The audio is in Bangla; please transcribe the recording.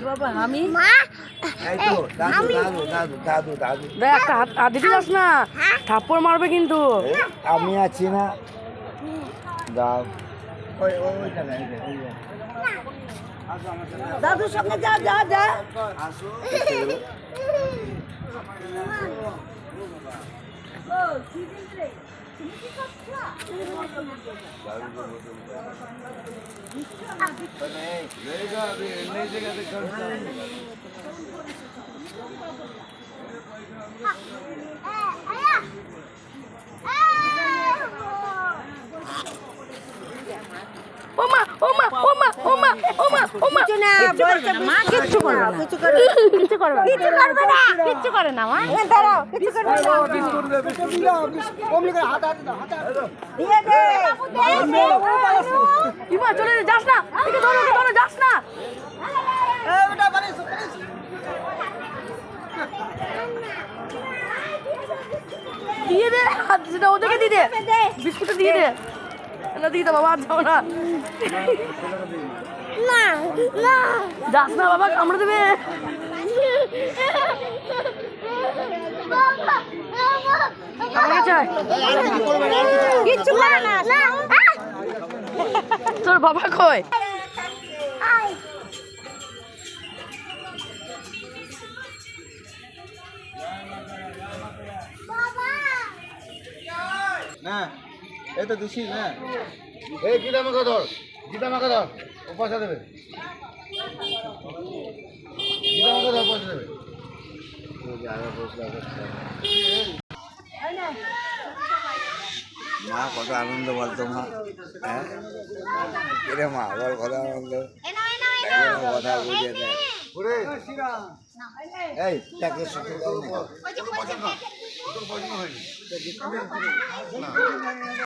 বাবা আমি এই তো দাদু দাদু দাদু দাদু দাদু দেখ একটা হাত দিতে যাস না, থাপ্পড় মারবে কিন্তু। আমি আছি না, দাও ওই ওইটা নেই দাদুর সঙ্গে যা যা যা। আসো ওমা ওমা ওমা ওমা ওমা ওমা কিছু না, বলছে মা কিচ্ছু করবে না, কিছু করবে না, কিচ্ছু করবে না, কিচ্ছু করবে না, কিচ্ছু করে না মা। এখানে দাঁড়াও, কিছু করবে না। দিয়ে দে। ইমা চলে যাস না, একে ধরো যাস না। দিয়ে দে হাত, সেটা ওদেরকে দিয়ে দে, বিস্কুটটা দিয়ে দে। না দিয়ে দে বাবা, আর যাও না, না না যাস না বাবা, কামড়ে দেবে। আমার কাছে আয়। কিচ্ছু করে না, না। তোর বাবা কই? না এই তো দিছি না, এই গীতা মাখা ধর, গীতা মাখা ধর, ও পয়সা দেবে, গীতা মাখা ধর, পয়সা দেবে। মা কত আনন্দ বলতো মা, হ্যাঁ রে মা বল কত আনন্দ, কথা বুঝিয়ে দেয়। এই তাকে সুখে